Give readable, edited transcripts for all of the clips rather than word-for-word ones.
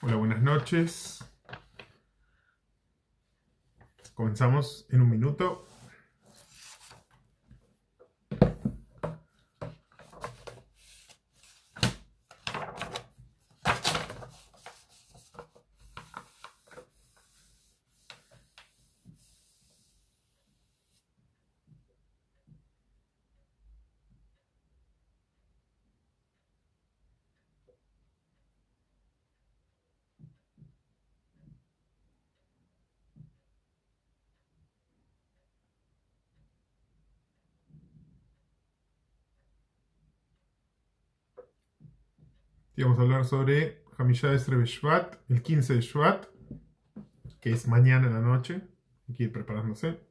Hola, buenas noches. Comenzamos en un minuto. Y vamos a hablar sobre Hamishá Esre Beshvat, el 15 de Shvat, que es mañana en la noche. Hay que ir preparándose.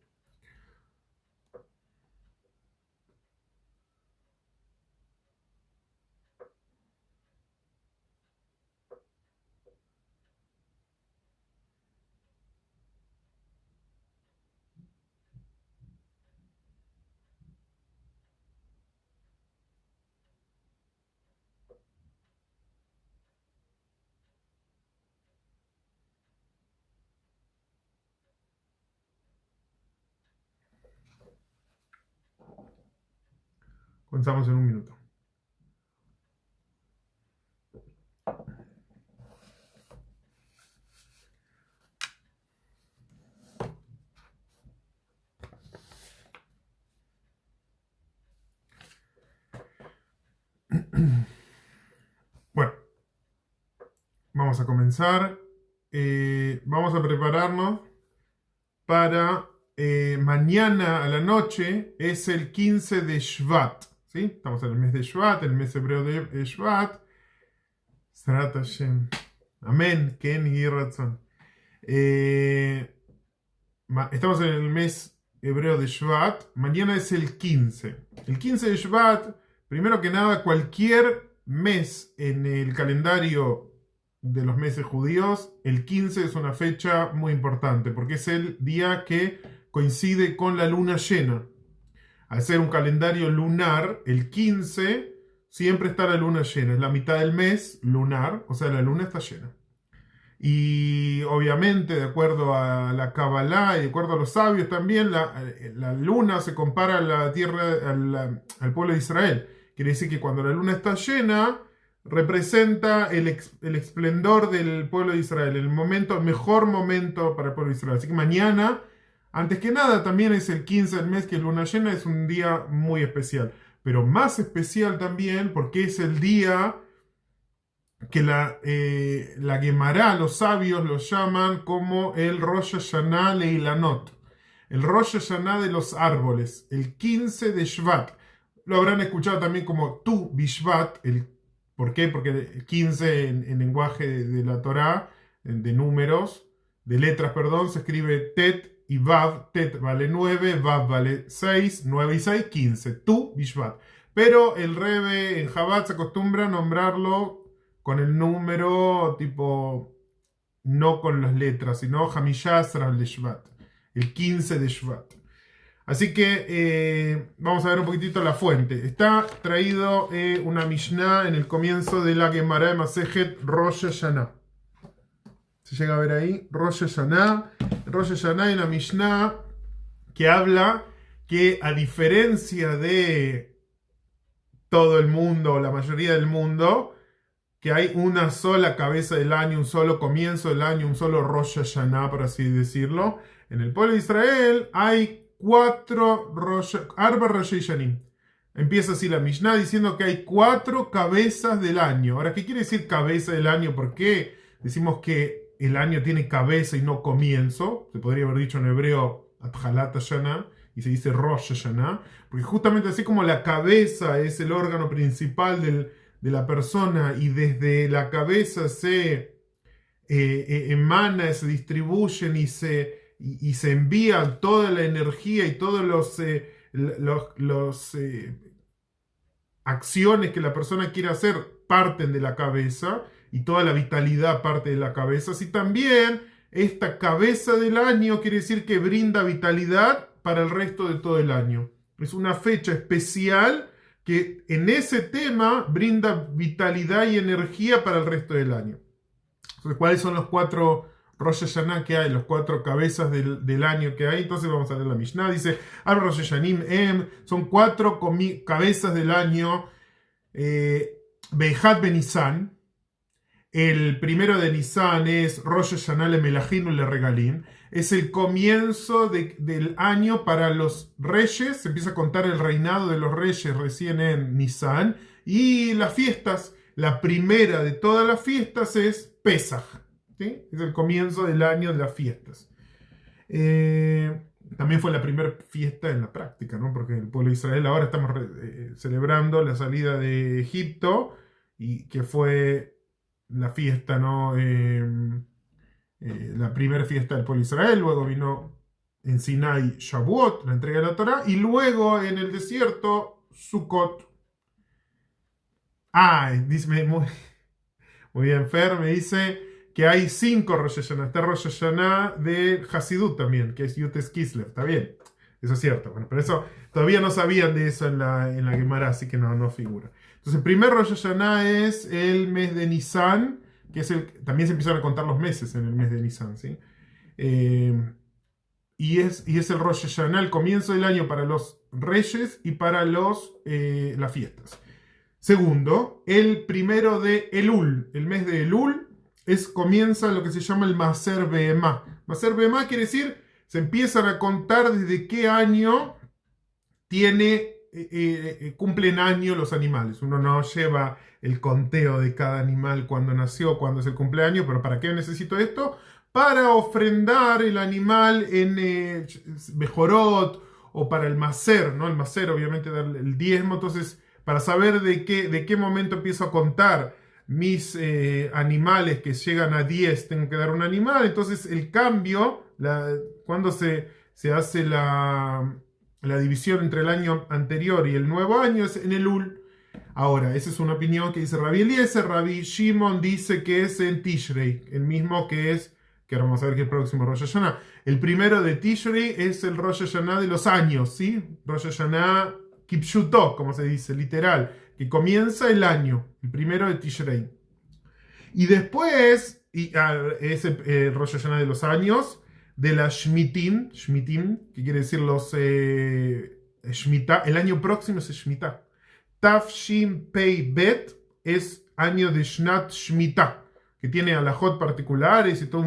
Comenzamos en un minuto. Bueno, vamos a comenzar. Vamos a prepararnos para mañana a la noche. Es el 15 de Shvat. ¿Sí? Estamos en el mes de Shvat, el mes hebreo de Shvat. Sarat Hashem. Amén. Ken y razón. Estamos en el mes hebreo de Shvat. Mañana es el 15. El 15 de Shvat, primero que nada, cualquier mes en el calendario de los meses judíos, el 15 es una fecha muy importante porque es el día que coincide con la luna llena. Al ser un calendario lunar, el 15 siempre está la luna llena. Es la mitad del mes lunar, o sea, la luna está llena. Y obviamente, de acuerdo a la Kabbalah y de acuerdo a los sabios también, la luna se compara a la tierra, al pueblo de Israel. Quiere decir que cuando la luna está llena, representa el esplendor del pueblo de Israel, el mejor momento para el pueblo de Israel. Así que mañana, antes que nada, también es el 15 del mes, que es luna llena, es un día muy especial. Pero más especial también porque es el día que la Gemara, los sabios lo llaman como el Rosh Hashanah Leilanot, el Rosh Hashanah de los árboles, el 15 de Shvat. Lo habrán escuchado también como Tu Bishvat. ¿Por qué? Porque el 15 en lenguaje de la Torá, de números, de letras, perdón, se escribe Tet y Vav. Tet vale 9, Vav vale 6, 9 y 6, 15. Tu Bishvat. Pero el Rebbe en Chabad se acostumbra a nombrarlo con el número, tipo, no con las letras, sino Hamishá Esra de Shvat, el 15 de Shvat. Así que vamos a ver un poquitito la fuente. Está traído una Mishnah en el comienzo de la Gemara de Masejet Rosh Hashanah. Se llega a ver ahí, Rosh Hashanah. Rosh Hashanah hay una Mishnah que habla que, a diferencia de todo el mundo, o la mayoría del mundo, que hay una sola cabeza del año, un solo comienzo del año, un solo Rosh Hashanah, por así decirlo. En el pueblo de Israel hay 4 Arba Rosh Hashanim. Empieza así la Mishnah diciendo que hay 4 cabezas del año. Ahora, ¿qué quiere decir cabeza del año? ¿Por qué decimos que el año tiene cabeza y no comienzo? Se podría haber dicho en hebreo Athalat Hashanah y se dice Rosh Hashanah, porque justamente así como la cabeza es el órgano principal de la persona y desde la cabeza se emana, se distribuyen y se envía toda la energía y todas las acciones que la persona quiere hacer parten de la cabeza y toda la vitalidad parte de la cabeza. Así también esta cabeza del año quiere decir que brinda vitalidad para el resto de todo el año. Es una fecha especial que en ese tema brinda vitalidad y energía para el resto del año. Entonces, ¿cuáles son los 4 Rosh Hashanah que hay? Los 4 cabezas del año que hay. Entonces vamos a leer la Mishnah. Dice, Al Rosh Hashanim son 4 cabezas del año. Beijat Benisan. El primero de Nisan es Rosh Hashanah le Melachim le Regalim. Es el comienzo del año para los reyes. Se empieza a contar el reinado de los reyes recién en Nisan. Y las fiestas, la primera de todas las fiestas es Pesaj. ¿Sí? Es el comienzo del año de las fiestas. También fue la primera fiesta en la práctica, ¿no? Porque el pueblo de Israel ahora estamos celebrando la salida de Egipto, y que fue la fiesta, ¿no? La primera fiesta del pueblo de Israel. Luego vino en Sinai Shavuot, la entrega de la Torá, y luego en el desierto Sukkot. Dice, muy bien, Fer, me dice que hay 5 Rosh Hashanah. Está Rosh Hashanah de Hasidut también, que es Yutes Kislev. Está bien, eso es cierto. Bueno, pero eso todavía no sabían de eso en la Gemara, así que no figura. Entonces, el primer Rosh Hashanah es el mes de Nisan, que es también se empezaron a contar los meses en el mes de Nisan, ¿sí? Y es el Rosh Hashanah, el comienzo del año para los reyes y para las fiestas. Segundo, el primero de Elul, el mes de Elul, comienza lo que se llama el Maser Behemá. Maser Behemá quiere decir, se empiezan a contar desde qué año cumplen año los animales. Uno no lleva el conteo de cada animal cuando nació, cuándo es el cumpleaños, pero ¿para qué necesito esto? Para ofrendar el animal en Bejorot, o para el Maser, ¿no? El Maser, obviamente, darle el diezmo. Entonces, para saber de qué momento empiezo a contar mis animales que llegan a 10, tengo que dar un animal. Entonces, el cambio, cuando se hace la división entre el año anterior y el nuevo año, es en Elul. Ahora, esa es una opinión que dice Rabbi Eliezer. Rabbi Shimon dice que es en Tishrei, el mismo que ahora vamos a ver que el próximo Rosh Hashanah. El primero de Tishrei es el Rosh Hashanah de los años, ¿sí? Rosh Hashanah Kipshuto, como se dice, literal, que comienza el año, el primero de Tishrei. Y después, es el Rosh Hashanah de los años, de la Shmitim, que quiere decir los Shemitah. El año próximo es Shemitah. Tafshin Pei Bet es año de Shnat Shemitah, que tiene alajot particulares y todo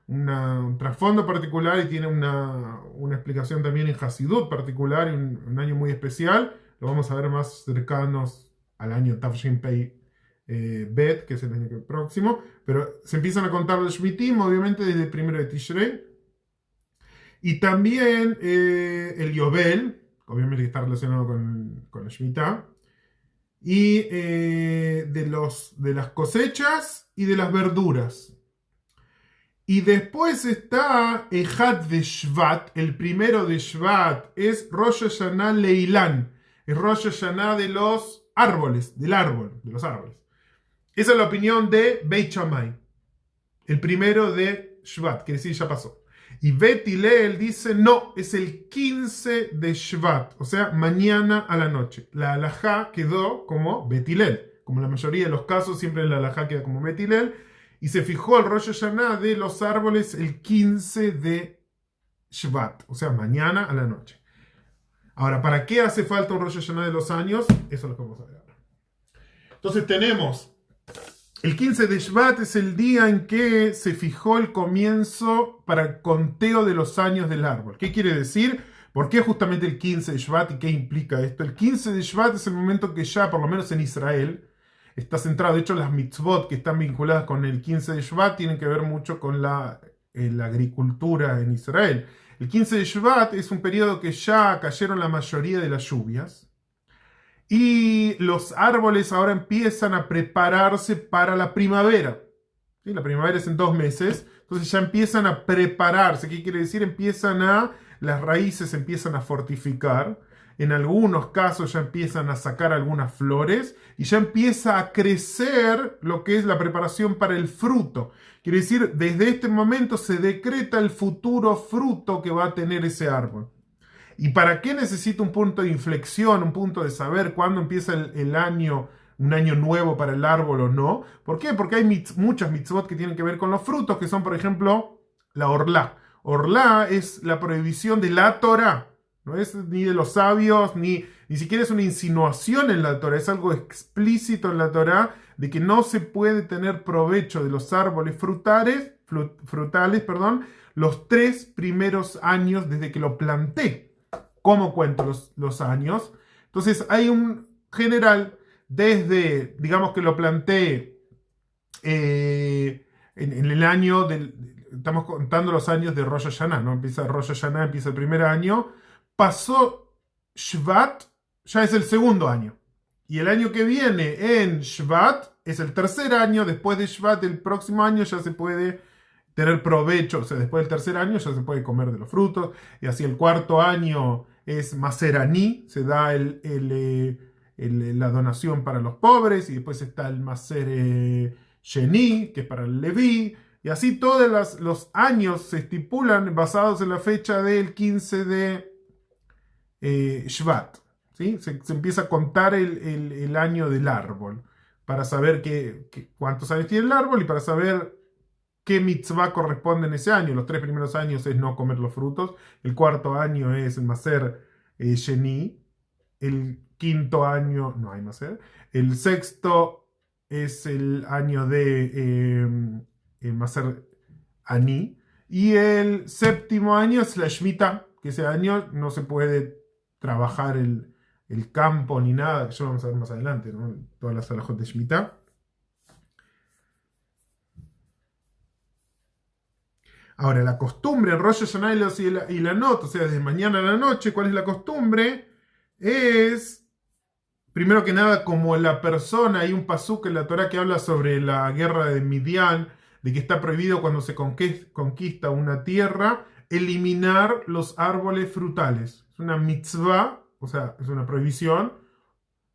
un trasfondo particular, y tiene una explicación también en Hasidut particular, y un año muy especial. Lo vamos a ver más cercanos al año Tafshin Pei Bet, que es el año próximo. Pero se empiezan a contar los Shmitim, obviamente, desde el primero de Tishrei. Y también el Yobel, obviamente que está relacionado con la Shemitah. Y de las cosechas y de las verduras. Y después está Ejad de Shvat, el primero de Shvat, es Rosh Hashanah Leilan, es Rosh Hashanah de los árboles, de los árboles. Esa es la opinión de Beit Shammai, el primero de Shvat, quiere decir ya pasó. Y Bet Hillel dice, no, es el 15 de Shvat, o sea, mañana a la noche. La halajá quedó como Bet Hillel. Como la mayoría de los casos, siempre la halajá queda como Bet Hillel. Y se fijó el Rosh Hashanah de los árboles el 15 de Shvat, o sea, mañana a la noche. Ahora, ¿para qué hace falta un Rosh Hashanah de los años? Eso es lo que vamos a ver ahora. Entonces tenemos... El 15 de Shvat es el día en que se fijó el comienzo para el conteo de los años del árbol. ¿Qué quiere decir? ¿Por qué justamente el 15 de Shvat y qué implica esto? El 15 de Shvat es el momento que ya, por lo menos en Israel, está centrado. De hecho, las mitzvot que están vinculadas con el 15 de Shvat tienen que ver mucho con la agricultura en Israel. El 15 de Shvat es un periodo que ya cayeron la mayoría de las lluvias. Y los árboles ahora empiezan a prepararse para la primavera. ¿Sí? La primavera es en 2 meses. Entonces ya empiezan a prepararse. ¿Qué quiere decir? Las raíces empiezan a fortificar. En algunos casos ya empiezan a sacar algunas flores. Y ya empieza a crecer lo que es la preparación para el fruto. Quiere decir, desde este momento se decreta el futuro fruto que va a tener ese árbol. ¿Y para qué necesita un punto de inflexión, un punto de saber cuándo empieza el año un año nuevo para el árbol o no. ¿Por qué? Porque hay muchas mitzvot que tienen que ver con los frutos, que son, por ejemplo, la orlá. Orlá es la prohibición de la Torá. No es ni de los sabios, ni siquiera es una insinuación en la Torá, es algo explícito en la Torá de que no se puede tener provecho de los árboles frutales, perdón, los 3 primeros años desde que lo planté. ¿Cómo cuento los años? Entonces hay un general desde, digamos que lo planté en el año estamos contando los años de Rosh Hashanah, ¿no? Empieza Rosh Hashanah, empieza el primer año, pasó Shvat, ya es el segundo año. Y el año que viene en Shvat es el tercer año, después de Shvat el próximo año ya se puede tener provecho, o sea, después del tercer año ya se puede comer de los frutos, y así el cuarto año es Maser Aní, se da la donación para los pobres, y después está el Maser Sheni, que es para el Leví, y así todos los años se estipulan basados en la fecha del 15 de Shvat. ¿Sí? Se empieza a contar el año del árbol para saber cuántos años tiene el árbol y para saber qué mitzvah corresponde en ese año. Los 3 primeros años es no comer los frutos, el cuarto año es el Maser Sheni, el quinto año no hay Maser, el sexto es el año de Maser Aní, y el séptimo año es la Shemitah, que ese año no se puede trabajar el campo ni nada, que eso lo vamos a ver más adelante, ¿no? Todas las alajot de Shemitah. Ahora, la costumbre en Rosh Hashanah y la Not, o sea, desde mañana a la noche, ¿cuál es la costumbre? Es, primero que nada, como la persona, hay un pasuk en la Torah que habla sobre la guerra de Midian, de que está prohibido cuando se conquista una tierra, eliminar los árboles frutales. Es una mitzvah, o sea, es una prohibición,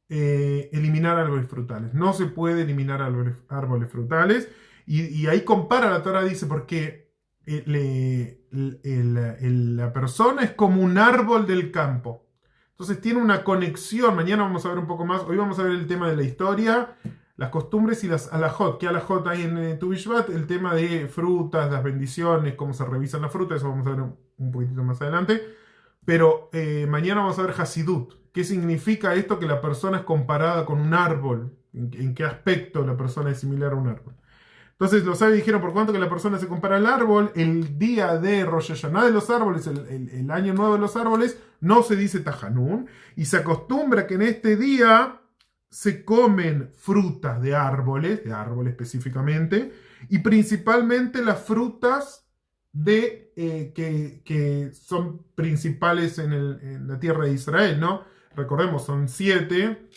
eliminar árboles frutales. No se puede eliminar árboles frutales. Y ahí compara la Torah, dice, porque la persona es como un árbol del campo. Entonces tiene una conexión. Mañana vamos a ver un poco más. Hoy vamos a ver el tema de la historia, las costumbres y las alajot. ¿Qué alajot hay en Tu Bishvat? El tema de frutas, las bendiciones, cómo se revisan las frutas. Eso vamos a ver un poquitito más adelante. Pero mañana vamos a ver Hasidut. ¿Qué significa esto? Que la persona es comparada con un árbol. ¿En qué aspecto la persona es similar a un árbol? Entonces los sabios dijeron, por cuanto que la persona se compara al árbol, el día de Rosh Hashanah de los árboles, el año nuevo de los árboles, no se dice Tajanún, y se acostumbra que en este día se comen frutas de árboles específicamente, y principalmente las frutas que son principales en la tierra de Israel, ¿no? Recordemos, son 7.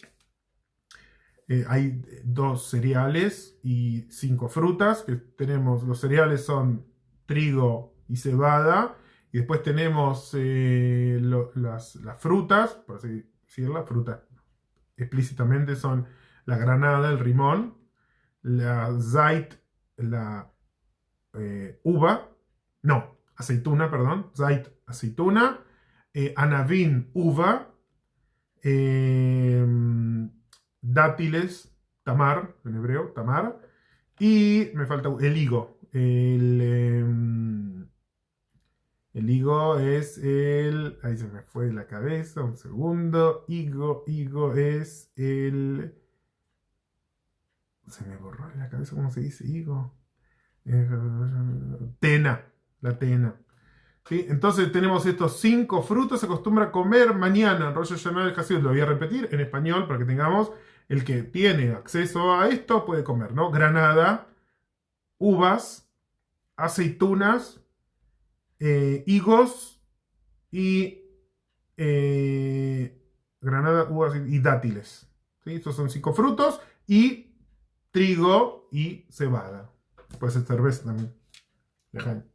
Hay 2 cereales y 5 frutas. Que tenemos, los cereales son trigo y cebada. Y después tenemos las frutas, por así decirlo, las frutas explícitamente son la granada, el rimón, la zait, la aceituna, perdón, zait, aceituna, anavin, uva, dátiles, tamar, en hebreo, tamar, y me falta el higo. El higo es ahí se me fue de la cabeza, un segundo. Higo es se me borró de la cabeza, ¿cómo se dice higo? La tena. ¿Sí? Entonces tenemos estos 5 frutos, se acostumbra a comer mañana en Rosh Hashanah del Hasidut. Lo voy a repetir en español para que tengamos, el que tiene acceso a esto puede comer, ¿no? Granada, uvas, aceitunas, higos y granada, uvas y dátiles. ¿Sí? Estos son 5 frutos, y trigo y cebada. Puede ser cerveza también. Dejan.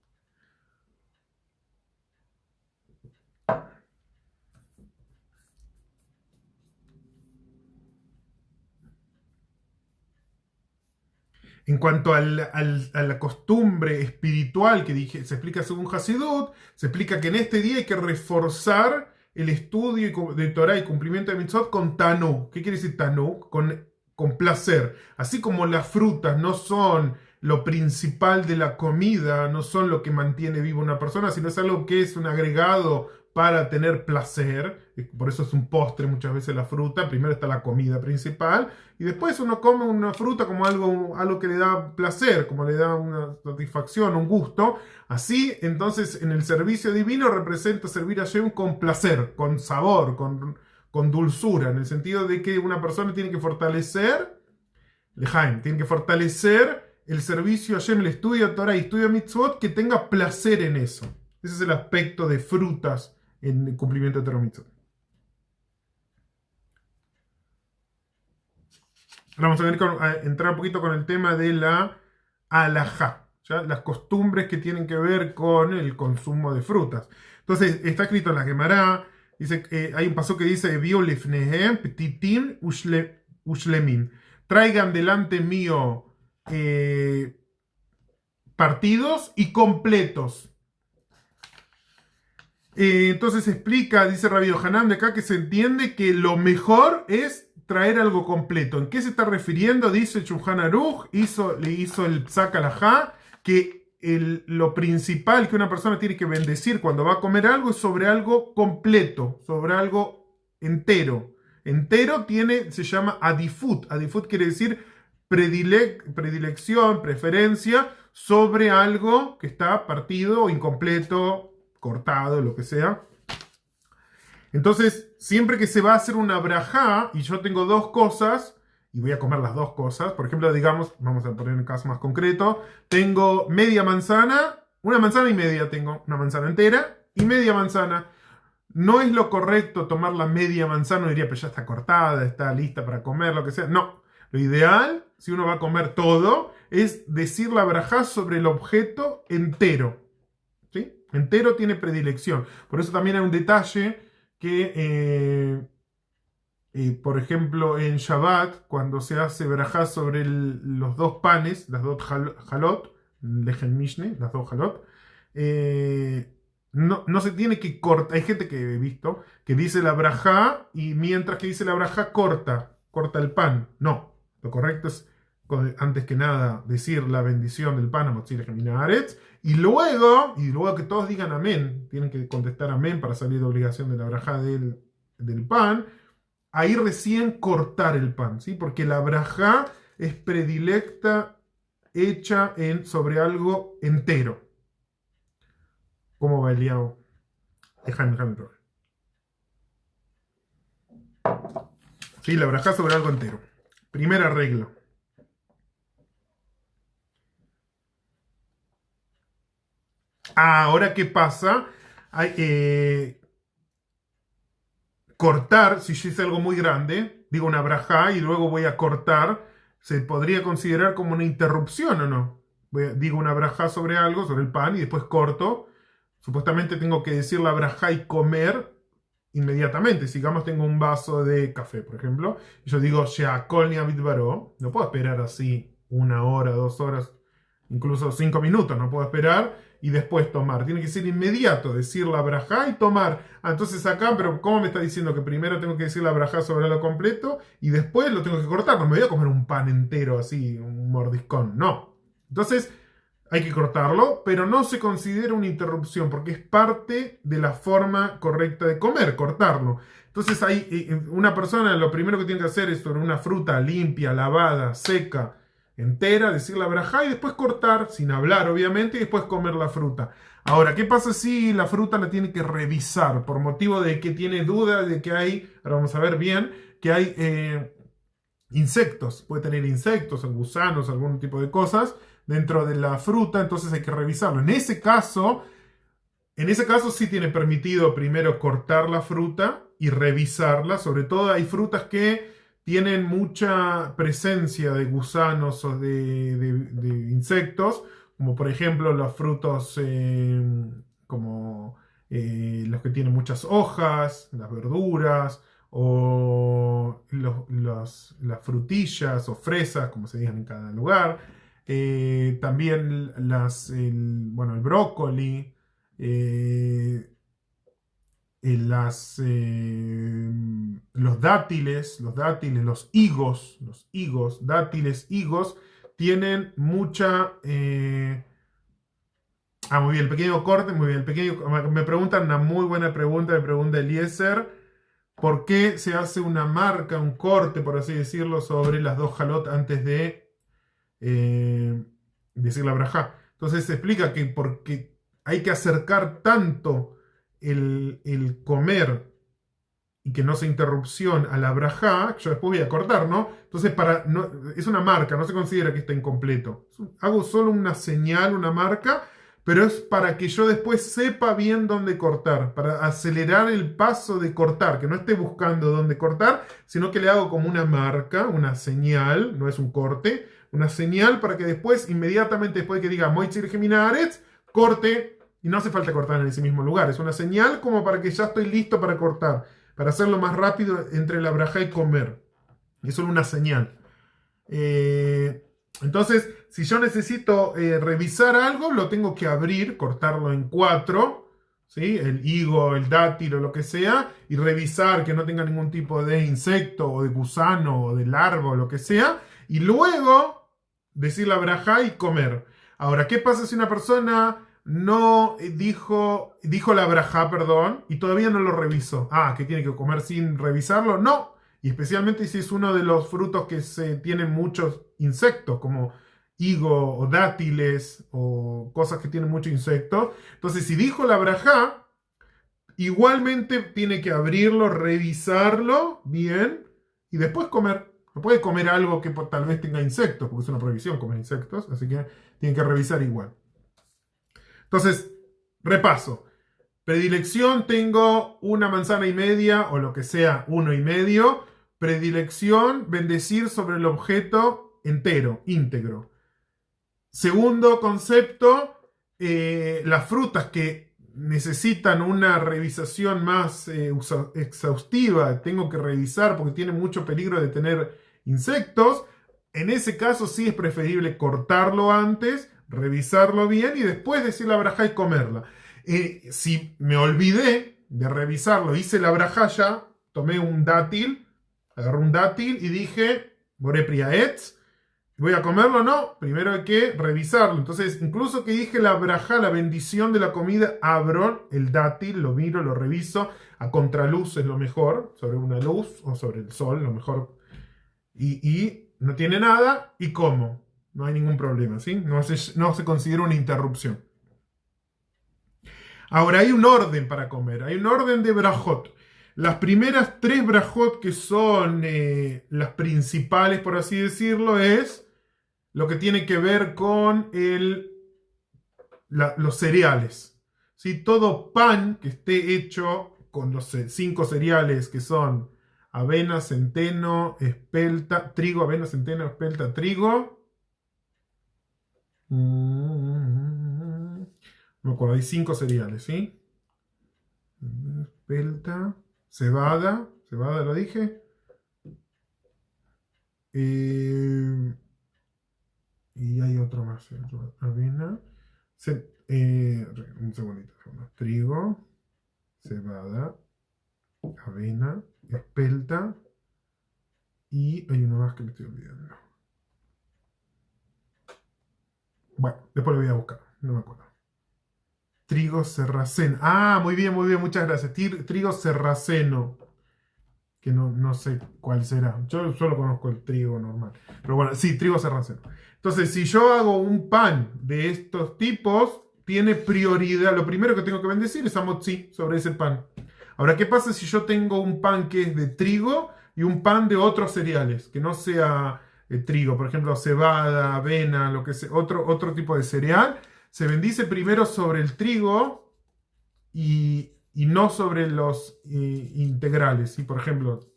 En cuanto a la costumbre espiritual que se explica según Hasidut, se explica que en este día hay que reforzar el estudio de Torah y cumplimiento de mitzvot con Tanuk. ¿Qué quiere decir Tanuk? Con con placer. Así como las frutas no son lo principal de la comida, no son lo que mantiene viva una persona, sino es algo que es un agregado para tener placer. Por eso es un postre muchas veces la fruta. Primero está la comida principal y después uno come una fruta como algo que le da placer, como le da una satisfacción, un gusto. Así, entonces, en el servicio divino representa servir a Hashem con placer, con sabor, con dulzura, en el sentido de que una persona tiene que fortalecer, Lejaim, tiene que fortalecer el servicio a Hashem, el estudio de Torah y estudio de Mitzvot, que tenga placer en eso. Ese es el aspecto de frutas en el cumplimiento de Torah Mitzvot. Ahora vamos a entrar un poquito con el tema de la halajá, ¿ya? Las costumbres que tienen que ver con el consumo de frutas. Entonces, está escrito en la Gemara, dice, hay un paso que dice, Biolefnehem, petitim, ushlemin. Traigan delante mío partidos y completos. Entonces explica, dice Rabbi Yohanan de acá, que se entiende que lo mejor es traer algo completo. ¿En qué se está refiriendo? Dice Shulchan Aruch, le hizo el Psak Halajá, que lo principal que una persona tiene que bendecir cuando va a comer algo es sobre algo completo, sobre algo entero. Entero se llama adifut. Adifut quiere decir predilección, preferencia sobre algo que está partido o incompleto, cortado, lo que sea. Entonces, siempre que se va a hacer una brajá y yo tengo dos cosas y voy a comer las dos cosas, por ejemplo, digamos, vamos a poner un caso más concreto, tengo media manzana, una manzana y media, tengo una manzana entera y media manzana. No es lo correcto tomar la media manzana, uno diría, pero ya está cortada, está lista para comer, lo que sea. No, lo ideal, si uno va a comer todo, es decir la brajá sobre el objeto entero. ¿Sí? Entero tiene predilección. Por eso también hay un detalle que, por ejemplo, en Shabbat, cuando se hace brajá sobre los dos panes, las dos halot, lejen mishne, las dos halot, no se tiene que cortar. Hay gente que he visto que dice la brajá y mientras que dice la brajá corta el pan. No, lo correcto es antes que nada decir la bendición del pan a Motzir Geminaretz y luego que todos digan amén, tienen que contestar amén para salir de obligación de la brajá del pan, ahí recién cortar el pan, ¿sí? Porque la brajá es predilecta, hecha sobre algo entero. ¿Cómo va Eliao? Déjame probar. Sí, la brajá sobre algo entero. Primera regla. Ahora, ¿qué pasa? Cortar, si yo hice algo muy grande, digo una brajá y luego voy a cortar, ¿se podría considerar como una interrupción o no? Digo una brajá sobre algo, sobre el pan, y después corto. Supuestamente tengo que decir la brajá y comer inmediatamente. Si, digamos, tengo un vaso de café, por ejemplo, y yo digo, Sheakol ni Abitbaró, no puedo esperar así 1 hora, 2 horas, incluso 5 minutos, no puedo esperar y después tomar. Tiene que ser inmediato, decir la brajá y tomar. Entonces acá, pero ¿cómo me está diciendo que primero tengo que decir la brajá sobre lo completo y después lo tengo que cortar? No me voy a comer un pan entero así, un mordiscón, no. Entonces hay que cortarlo, pero no se considera una interrupción porque es parte de la forma correcta de comer, cortarlo. Entonces una persona lo primero que tiene que hacer es sobre una fruta limpia, lavada, seca, entera, decir la brajá y después cortar, sin hablar obviamente, y después comer la fruta. Ahora, ¿qué pasa si la fruta la tiene que revisar por motivo de que tiene duda de que hay, ahora vamos a ver bien, que hay insectos, puede tener insectos, gusanos, algún tipo de cosas dentro de la fruta, entonces hay que revisarlo. En ese caso sí tiene permitido primero cortar la fruta y revisarla, sobre todo hay frutas que tienen mucha presencia de gusanos o de insectos, como por ejemplo los frutos como los que tienen muchas hojas, las verduras, o las frutillas o fresas, como se digan en cada lugar. También el brócoli. los dátiles, los higos, dátiles, higos, tienen mucha... muy bien, el pequeño corte, muy bien. Me preguntan una muy buena pregunta, me pregunta Eliezer. ¿Por qué se hace una marca, un corte, por así decirlo, sobre las dos jalot antes de decir la brajá? Entonces se explica que porque hay que acercar tanto el comer y que no sea interrupción a la brajá, que yo después voy a cortar, ¿no? Entonces es una marca, no se considera que está incompleto. Hago solo una señal, una marca, pero es para que yo después sepa bien dónde cortar, para acelerar el paso de cortar, que no esté buscando dónde cortar, sino que le hago como una marca, una señal, no es un corte, una señal para que después, inmediatamente después de que diga Moitzir Geminaretz, corte, y no hace falta cortar en ese mismo lugar, es una señal como para que ya estoy listo para cortar, para hacerlo más rápido entre la brajá y comer. Es solo una señal. Entonces, si yo necesito revisar algo, lo tengo que abrir, cortarlo en cuatro, ¿sí? El higo, el dátil o lo que sea, y revisar que no tenga ningún tipo de insecto o de gusano o de larva o lo que sea, y luego decir la brajá y comer. Ahora, ¿qué pasa si una persona no dijo la brajá, perdón, y todavía no lo revisó? ¿Que tiene que comer sin revisarlo? No. Y especialmente si es uno de los frutos que tienen muchos insectos, como higo o dátiles o cosas que tienen mucho insecto. Entonces, si dijo la brajá, igualmente tiene que abrirlo, revisarlo bien y después comer. No puede comer algo que tal vez tenga insectos, porque es una prohibición comer insectos, así que tiene que revisar igual. Entonces, repaso. Predilección, tengo una manzana y media, o lo que sea, 1,5. Predilección, bendecir sobre el objeto entero, íntegro. Segundo concepto, las frutas que necesitan una revisación más exhaustiva, tengo que revisar porque tienen mucho peligro de tener insectos. En ese caso sí es preferible cortarlo antes, revisarlo bien y después decir la brajá y comerla. Si me olvidé de revisarlo, hice la brajá ya, tomé un dátil, agarré un dátil y dije, Boré Priaetz, ¿voy a comerlo? No, primero hay que revisarlo. Entonces, incluso que dije la brajá, la bendición de la comida, abro el dátil, lo miro, lo reviso, a contraluz es lo mejor, sobre una luz o sobre el sol, lo mejor. Y no tiene nada y como. No hay ningún problema, ¿sí? No se considera una interrupción. Ahora, hay un orden para comer, hay un orden de brajot. Las primeras 3 brajot que son las principales, por así decirlo, es lo que tiene que ver con los cereales. ¿Sí? Todo pan que esté hecho con los 5 cereales que son avena, centeno, espelta, trigo, avena, centeno, espelta, trigo. No me acuerdo, hay 5 cereales, ¿sí? Espelta, cebada lo dije. Y hay otro más, avena, un segundito, trigo, cebada, avena, espelta, y hay uno más que me estoy olvidando. Bueno, después lo voy a buscar, no me acuerdo. Trigo sarraceno. Muy bien, muchas gracias. Trigo sarraceno. Que no sé cuál será. Yo solo conozco el trigo normal. Pero bueno, sí, trigo sarraceno. Entonces, si yo hago un pan de estos tipos, tiene prioridad. Lo primero que tengo que bendecir es amotzi sobre ese pan. Ahora, ¿qué pasa si yo tengo un pan que es de trigo y un pan de otros cereales? Que no sea trigo, por ejemplo, cebada, avena, lo que sea, otro tipo de cereal. Se bendice primero sobre el trigo y no sobre los integrales. ¿Sí? Por ejemplo,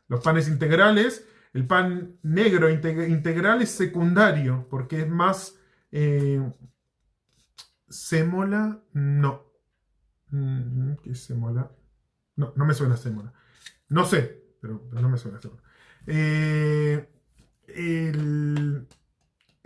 los panes integrales, el pan negro integral es secundario porque es más sémola. No. ¿Qué es sémola? No, no me suena sémola. No sé, pero no me suena sémola.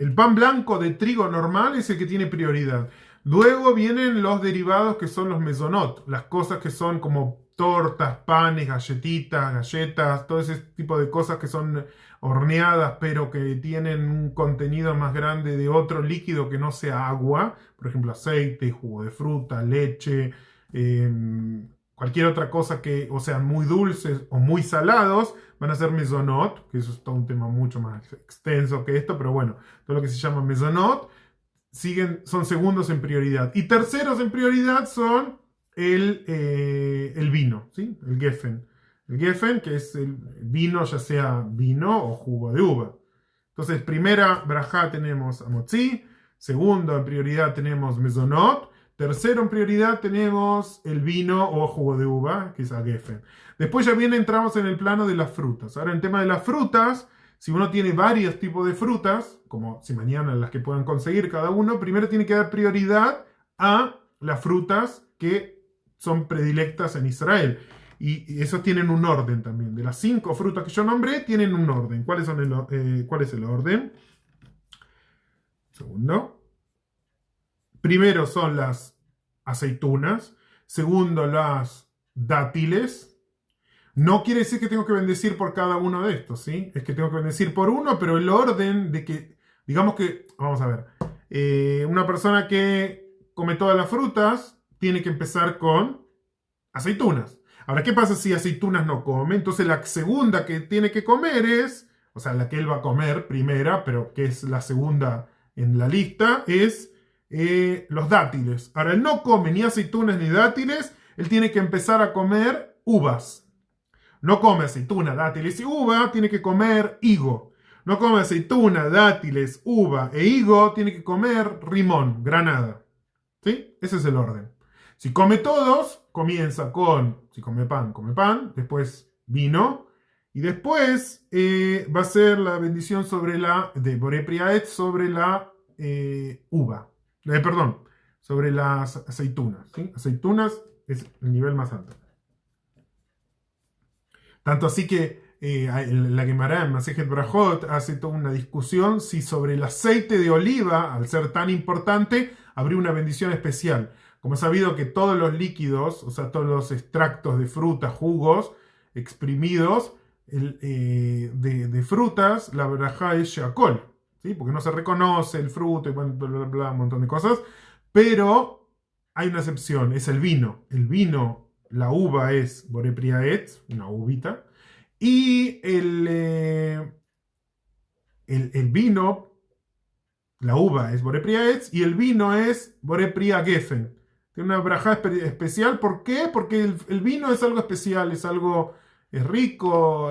El pan blanco de trigo normal es el que tiene prioridad. Luego vienen los derivados que son los mesonot, las cosas que son como tortas, panes, galletitas, galletas, todo ese tipo de cosas que son horneadas pero que tienen un contenido más grande de otro líquido que no sea agua, por ejemplo aceite, jugo de fruta, leche, cualquier otra cosa que o sean muy dulces o muy salados, van a ser mesonot, que eso es todo un tema mucho más extenso que esto, pero bueno, todo lo que se llama mesonot son segundos en prioridad. Y terceros en prioridad son el vino, ¿sí? El Geffen. El Geffen, que es el vino, ya sea vino o jugo de uva. Entonces, primera brajá tenemos amotzi, segundo en prioridad tenemos mesonot, tercero en prioridad tenemos el vino o jugo de uva, que es a Geffen. Después ya bien entramos en el plano de las frutas. Ahora, en tema de las frutas, si uno tiene varios tipos de frutas, como si mañana las que puedan conseguir cada uno, primero tiene que dar prioridad a las frutas que son predilectas en Israel. Y esos tienen un orden también. De las 5 frutas que yo nombré, tienen un orden. ¿Cuál es el orden? Segundo. Primero son las aceitunas. Segundo, las dátiles. No quiere decir que tengo que bendecir por cada uno de estos, ¿sí? Es que tengo que bendecir por uno, pero el orden de que, digamos que, vamos a ver, una persona que come todas las frutas tiene que empezar con aceitunas. Ahora, ¿qué pasa si aceitunas no come? Entonces la segunda que tiene que comer es, o sea, la que él va a comer primera, pero que es la segunda en la lista, es los dátiles. Ahora, él no come ni aceitunas ni dátiles, él tiene que empezar a comer uvas. No come aceituna, dátiles y uva, tiene que comer higo. No come aceituna, dátiles, uva e higo, tiene que comer rimón, granada. ¿Sí? Ese es el orden. Si come todos, comienza con, si come pan, después vino, y después va a ser la bendición sobre de Boré Priaet sobre la uva. Perdón, sobre las aceitunas. ¿Sí? Aceitunas es el nivel más alto. Tanto así que la Gemara en Masejet Brajot hace toda una discusión si sobre el aceite de oliva, al ser tan importante, habría una bendición especial. Como es sabido que todos los líquidos, o sea, todos los extractos de frutas, jugos, exprimidos de frutas, la verajá es sheakol, ¿sí? Porque no se reconoce el fruto y bla, bla, bla, un montón de cosas. Pero hay una excepción, es el vino. El vino, la uva es Boré Priaet, una uvita, y el vino, la uva es Boré Priaet, y el vino es Boré Pria Geffen. Tiene una brajá especial, ¿por qué? Porque el vino es algo especial, es algo rico,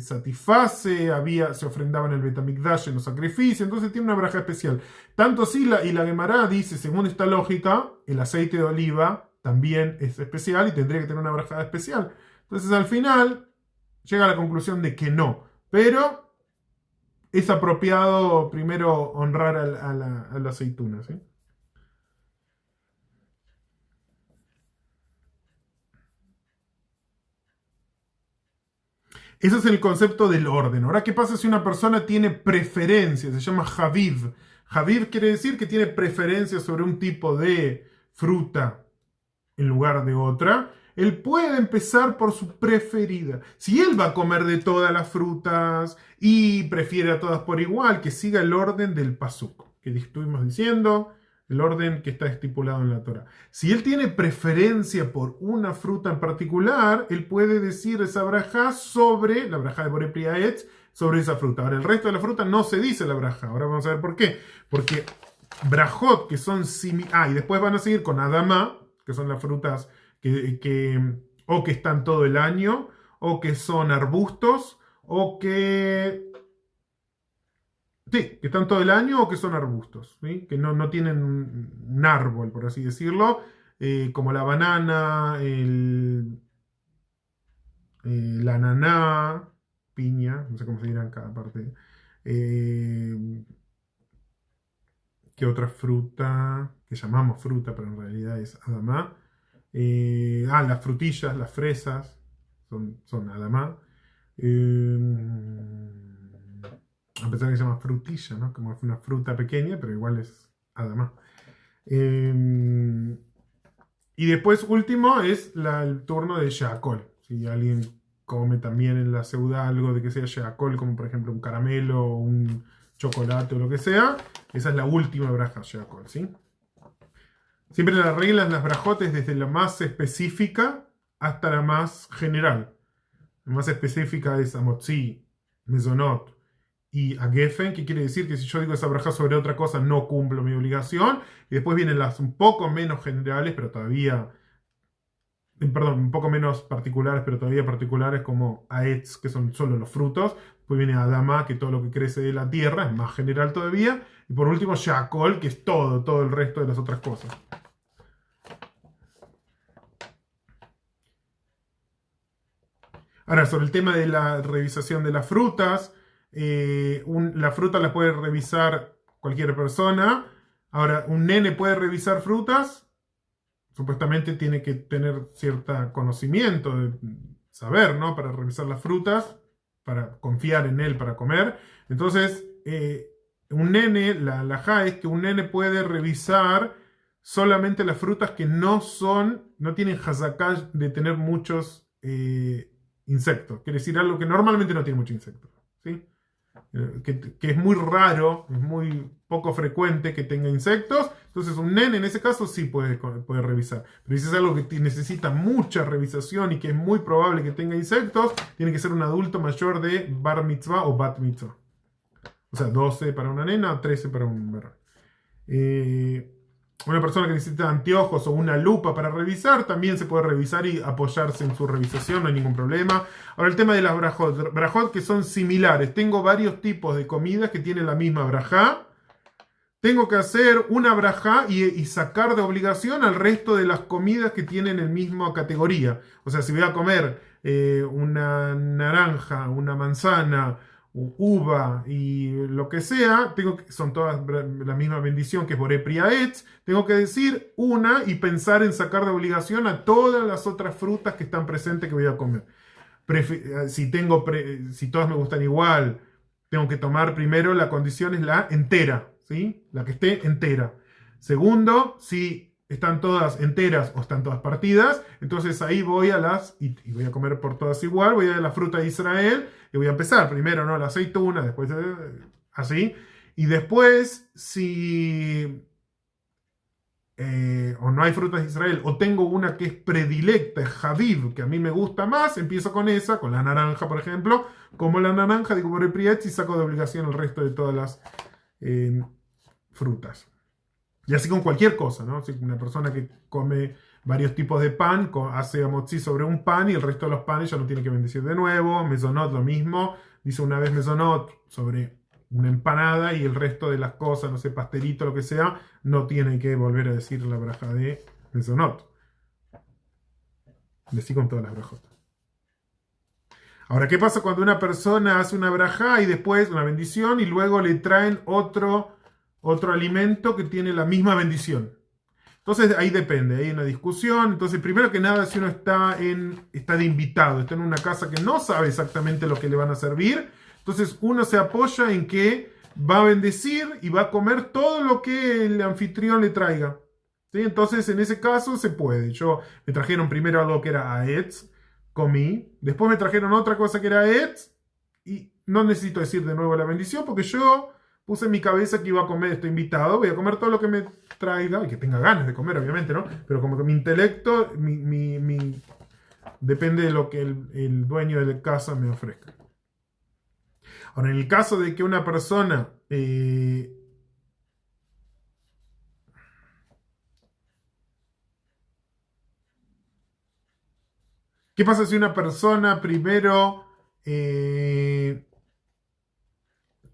satisface, se ofrendaba en el Betamikdash en los sacrificios, entonces tiene una brajá especial. Tanto así, y la Gemara dice, según esta lógica, el aceite de oliva también es especial y tendría que tener una brajá especial. Entonces al final llega a la conclusión de que no, pero es apropiado primero honrar a la aceituna, ¿sí? Ese es el concepto del orden. Ahora, ¿qué pasa si una persona tiene preferencia? Se llama Javiv. Javiv quiere decir que tiene preferencia sobre un tipo de fruta en lugar de otra. Él puede empezar por su preferida. Si él va a comer de todas las frutas y prefiere a todas por igual, que siga el orden del pasuk, que estuvimos diciendo, el orden que está estipulado en la Torah. Si él tiene preferencia por una fruta en particular, él puede decir esa brajá sobre, la brajá de Boré Priaet, sobre esa fruta. Ahora, el resto de la fruta no se dice la brajá. Ahora vamos a ver por qué. Porque brajot, que son y después van a seguir con adamá, que son las frutas o que están todo el año, o que son arbustos, o que sí, que están todo el año o que son arbustos, ¿sí? Que no tienen un árbol, por así decirlo, como la banana, la ananá, piña, no sé cómo se dirá en cada parte. Eh, ¿Qué otra fruta? Que llamamos fruta, pero en realidad es adamá. Las frutillas, las fresas, son adamá. A pesar de que se llama frutilla, ¿no? Como una fruta pequeña, pero igual es adamá. Eh, y después, último, es el turno de Sheakol. Si alguien come también en la seuda algo de que sea Sheakol, como por ejemplo un caramelo o un chocolate o lo que sea, esa es la última braja Sheakol, ¿sí? Siempre las reglas, las brajotes, desde la más específica hasta la más general. La más específica es Amotzi, Mezonot y Agefen, que quiere decir que si yo digo esa braja sobre otra cosa no cumplo mi obligación. Y después vienen las un poco menos generales, pero todavía, perdón, un poco menos particulares, pero todavía particulares, como Aetz, que son solo los frutos. Después viene Adama, que todo lo que crece de la tierra, es más general todavía. Y por último, Shakol, que es todo el resto de las otras cosas. Ahora, sobre el tema de la revisación de las frutas, la fruta la puede revisar cualquier persona. Ahora, un nene puede revisar frutas, supuestamente tiene que tener cierto conocimiento, de saber, ¿no? Para revisar las frutas, para confiar en él para comer. Entonces, un nene, la halajá es que un nene puede revisar solamente las frutas que no tienen hazaká de tener muchos insectos. Quiere decir algo que normalmente no tiene muchos insectos, ¿sí? Que es muy raro, es muy poco frecuente que tenga insectos. Entonces un nene en ese caso sí puede revisar. Pero si es algo que necesita mucha revisación y que es muy probable que tenga insectos, tiene que ser un adulto mayor de bar mitzvah o bat mitzvah. O sea, 12 para una nena o 13 para un varón. Una persona que necesita anteojos o una lupa para revisar, también se puede revisar y apoyarse en su revisación, no hay ningún problema. Ahora el tema de las brajot que son similares. Tengo varios tipos de comidas que tienen la misma brajá. Tengo que hacer una brajá y sacar de obligación al resto de las comidas que tienen el mismo categoría. O sea, si voy a comer una naranja, una manzana, uva y lo que sea, son todas la misma bendición que es Boré Priaetz, tengo que decir una y pensar en sacar de obligación a todas las otras frutas que están presentes que voy a comer. Si todas me gustan igual, tengo que tomar primero, la condición es la entera, ¿sí? La que esté entera. Segundo, si están todas enteras o están todas partidas, entonces ahí voy y voy a comer por todas igual, voy a la fruta de Israel y voy a empezar primero, ¿no? La aceituna, después así. Y después, si o no hay frutas de Israel, o tengo una que es predilecta, es Haviv, que a mí me gusta más, empiezo con esa, con la naranja, por ejemplo. Como la naranja, digo por el prietz y saco de obligación el resto de todas las frutas. Y así con cualquier cosa, ¿no? Si una persona que come varios tipos de pan, hace amotzi sobre un pan y el resto de los panes ya no tiene que bendecir de nuevo. Mezonot lo mismo, dice una vez mezonot sobre una empanada y el resto de las cosas, no sé, pastelito, lo que sea, no tiene que volver a decir la braja de mezonot. Decí con todas las brajotas. Ahora, ¿qué pasa cuando una persona hace una braja y después una bendición y luego le traen otro alimento que tiene la misma bendición? Entonces ahí depende, hay una discusión. Entonces, primero que nada, si uno está de invitado, está en una casa que no sabe exactamente lo que le van a servir, entonces uno se apoya en que va a bendecir y va a comer todo lo que el anfitrión le traiga, ¿sí? Entonces, en ese caso se puede. Me trajeron primero algo que era Aetz, comí, después me trajeron otra cosa que era Aetz y no necesito decir de nuevo la bendición porque yo puse en mi cabeza que iba a comer, estoy invitado, voy a comer todo lo que me traiga y que tenga ganas de comer, obviamente, ¿no? Pero como que mi intelecto depende de lo que el dueño de la casa me ofrezca. Ahora, en el caso de que una persona ¿qué pasa si una persona primero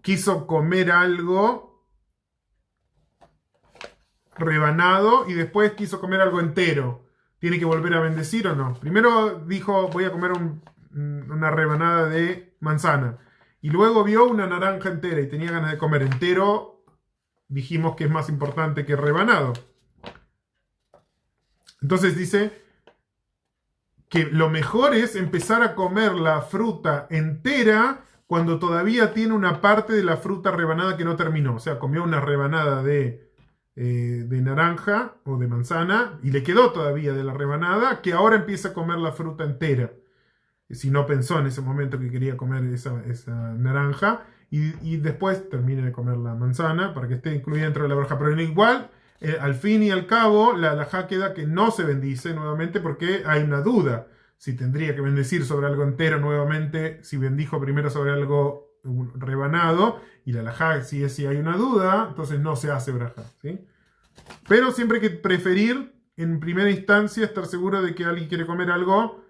quiso comer algo rebanado y después quiso comer algo entero? ¿Tiene que volver a bendecir o no? Primero dijo, voy a comer una rebanada de manzana. Y luego vio una naranja entera y tenía ganas de comer entero. Dijimos que es más importante que rebanado. Entonces dice que lo mejor es empezar a comer la fruta entera cuando todavía tiene una parte de la fruta rebanada que no terminó. O sea, comió una rebanada de de naranja o de manzana, y le quedó todavía de la rebanada, que ahora empieza a comer la fruta entera. Si no pensó en ese momento que quería comer esa naranja, y después termine de comer la manzana para que esté incluida dentro de la braja. Pero igual, al fin y al cabo, la halajá queda que no se bendice nuevamente porque hay una duda si tendría que bendecir sobre algo entero nuevamente, si bendijo primero sobre algo rebanado, y la halajá, si hay una duda, entonces no se hace braja, ¿sí? Pero siempre hay que preferir, en primera instancia, estar seguro de que alguien quiere comer algo,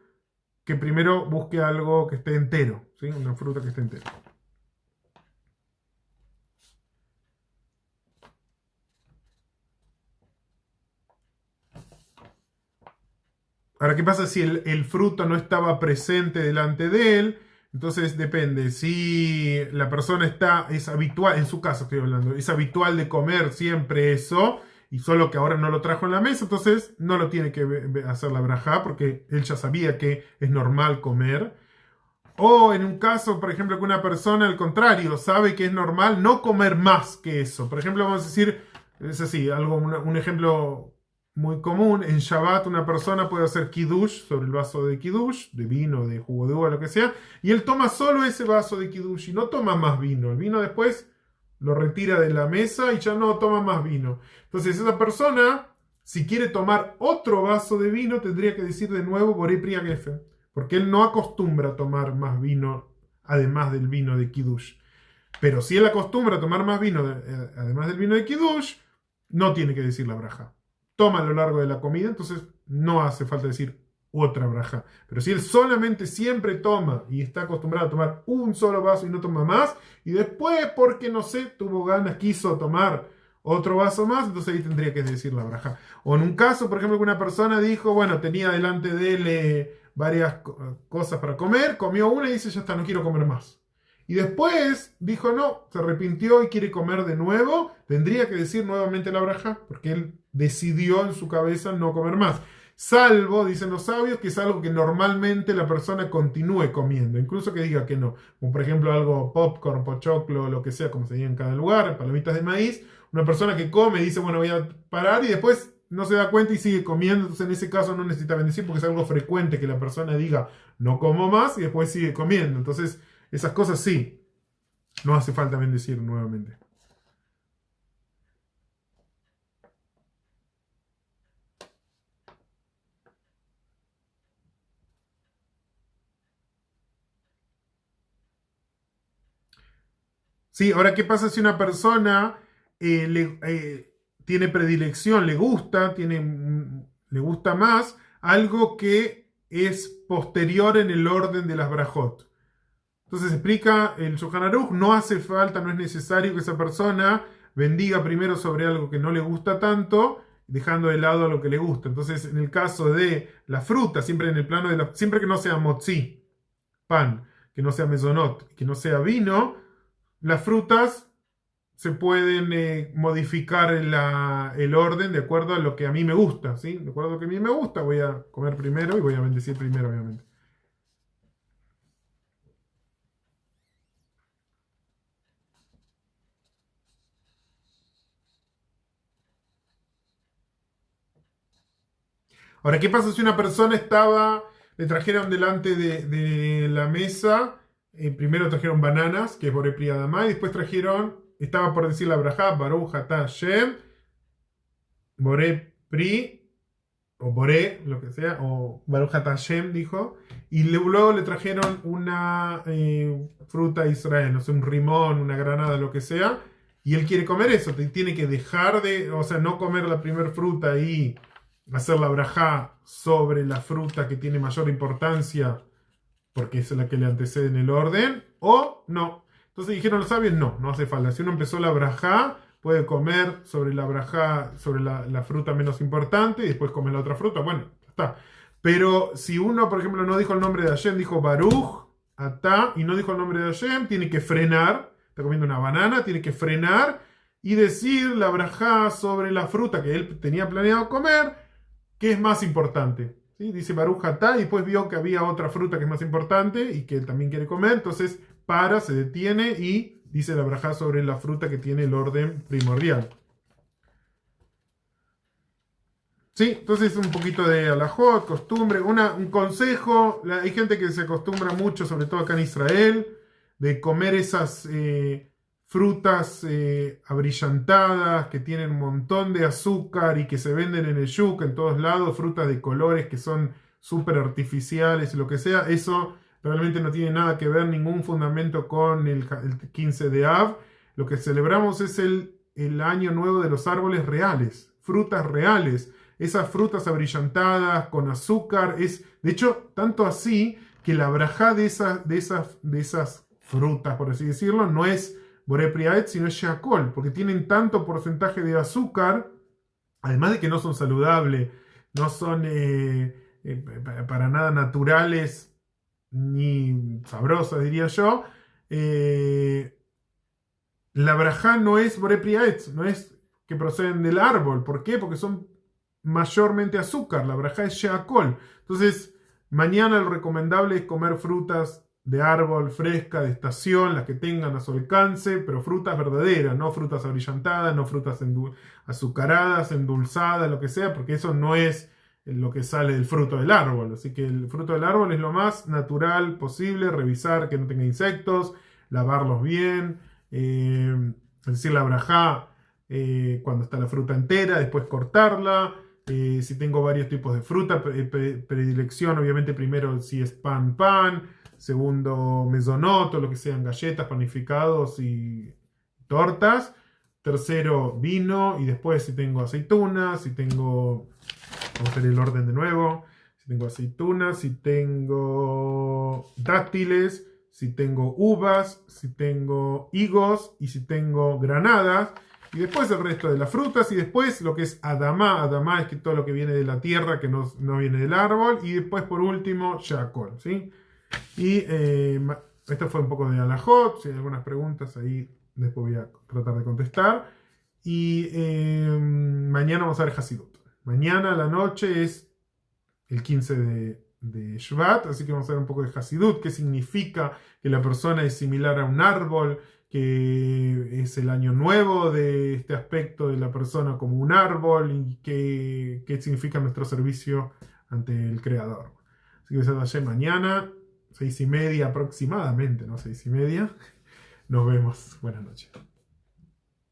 que primero busque algo que esté entero, ¿sí? Una fruta que esté entera. Ahora, ¿qué pasa si el fruto no estaba presente delante de él? Entonces depende. Si la persona es habitual, en su caso estoy hablando, es habitual de comer siempre eso, y solo que ahora no lo trajo en la mesa, entonces no lo tiene que hacer la brajá, porque él ya sabía que es normal comer. O en un caso, por ejemplo, que una persona, al contrario, sabe que es normal no comer más que eso. Por ejemplo, vamos a decir, es así, un ejemplo muy común. En Shabbat una persona puede hacer kiddush sobre el vaso de kiddush, de vino, de jugo de uva, lo que sea, y él toma solo ese vaso de kiddush y no toma más vino. El vino después lo retira de la mesa y ya no toma más vino. Entonces esa persona, si quiere tomar otro vaso de vino, tendría que decir de nuevo Borei Pri Hagefem, porque él no acostumbra a tomar más vino además del vino de kiddush. Pero si él acostumbra a tomar más vino además del vino de kiddush, no tiene que decir la braja. Toma a lo largo de la comida, entonces no hace falta decir otra braja. Pero si él solamente siempre toma y está acostumbrado a tomar un solo vaso y no toma más, y después, porque no sé, tuvo ganas, quiso tomar otro vaso más, entonces ahí tendría que decir la braja. O en un caso, por ejemplo, que una persona dijo, bueno, tenía delante de él varias cosas para comer, comió una y dice, ya está, no quiero comer más. Y después dijo no, se arrepintió y quiere comer de nuevo, tendría que decir nuevamente la braja, porque él decidió en su cabeza no comer más. Salvo, dicen los sabios, que es algo que normalmente la persona continúe comiendo, incluso que diga que no. Como por ejemplo algo popcorn, pochoclo, lo que sea, como se diga en cada lugar, palomitas de maíz. Una persona que come y dice, bueno, voy a parar, y después no se da cuenta y sigue comiendo. Entonces en ese caso no necesita bendecir, porque es algo frecuente que la persona diga no como más y después sigue comiendo. Entonces esas cosas sí, no hace falta bendecir nuevamente. Sí, ahora, ¿qué pasa si una persona tiene predilección, le gusta más algo que es posterior en el orden de las brajot? Entonces explica el Shulchan Aruch, no hace falta, no es necesario que esa persona bendiga primero sobre algo que no le gusta tanto, dejando de lado lo que le gusta. Entonces, en el caso de la fruta, siempre en el plano siempre que no sea motzi, pan, que no sea mezonot, que no sea vino, las frutas se pueden modificar el orden de acuerdo a lo que a mí me gusta, ¿sí? De acuerdo a lo que a mí me gusta, voy a comer primero y voy a bendecir primero, obviamente. Ahora, ¿qué pasa si una persona le trajeron delante de la mesa, primero trajeron bananas, que es Boré Pri Adamá, y después estaba por decir la brajá, Baruch Atah Hashem, Boré Pri, o Boré, lo que sea, o Baruch Atah Hashem, dijo, y luego le trajeron una fruta a Israel, no sé, un rimón, una granada, lo que sea, y él quiere comer eso, tiene que dejar o sea, no comer la primera fruta y hacer la brajá sobre la fruta que tiene mayor importancia, porque es la que le antecede en el orden, o no. Entonces dijeron los sabios, no hace falta. Si uno empezó la brajá, puede comer sobre la brajá, sobre la fruta menos importante, y después comer la otra fruta, bueno, ya está. Pero si uno, por ejemplo, no dijo el nombre de Hashem, dijo Baruch, Atá, y no dijo el nombre de Hashem, tiene que frenar, está comiendo una banana, tiene que frenar y decir la brajá sobre la fruta que él tenía planeado comer, que es más importante. ¿Sí? Dice Baruch Atá, y después vio que había otra fruta que es más importante y que él también quiere comer, entonces se detiene y dice la brajá sobre la fruta que tiene el orden primordial. Sí, entonces un poquito de alajot, costumbre, un consejo. Hay gente que se acostumbra mucho, sobre todo acá en Israel, de comer esas frutas abrillantadas que tienen un montón de azúcar y que se venden en el yuk en todos lados, frutas de colores que son súper artificiales y lo que sea. Eso realmente no tiene nada que ver, ningún fundamento con el 15 de Av. Lo que celebramos es el año nuevo de los árboles reales, frutas reales. Esas frutas abrillantadas con azúcar, de hecho, tanto así que la brajá de esas frutas, por así decirlo, no es Boré Priaet, sino es Sheakol, porque tienen tanto porcentaje de azúcar, además de que no son saludables, no son para nada naturales ni sabrosas, diría yo. La brajá no es Boré Priaet, no es que proceden del árbol. ¿Por qué? Porque son mayormente azúcar, la brajá es sheakol. Entonces, mañana lo recomendable es comer frutas de árbol, fresca, de estación, las que tengan a su alcance, pero frutas verdaderas, no frutas abrillantadas, no frutas azucaradas, endulzadas, lo que sea, porque eso no es lo que sale del fruto del árbol. Así que el fruto del árbol es lo más natural posible, revisar que no tenga insectos, lavarlos bien, es decir, la brajá cuando está la fruta entera, después cortarla. Si tengo varios tipos de fruta, predilección, obviamente, primero si es pan, segundo mesonoto, lo que sean galletas, panificados y tortas. Tercero, vino, y después si tengo aceitunas, si tengo, vamos a hacer el orden de nuevo, si tengo aceitunas, si tengo dátiles, si tengo uvas, si tengo higos y si tengo granadas. Y después el resto de las frutas, y después lo que es Adamá. Adamá es que todo lo que viene de la tierra, que no viene del árbol. Y después, por último, Sheakol, ¿sí? Y esto fue un poco de alajot. Si hay algunas preguntas ahí, después voy a tratar de contestar. Y mañana vamos a ver Hasidut. Mañana a la noche es el 15 de Shvat, así que vamos a ver un poco de Hasidut, qué significa que la persona es similar a un árbol, que es el año nuevo de este aspecto de la persona como un árbol, y qué significa nuestro servicio ante el Creador. Así que se mañana, 6:30 aproximadamente, ¿no? 6:30. Nos vemos. Buenas noches.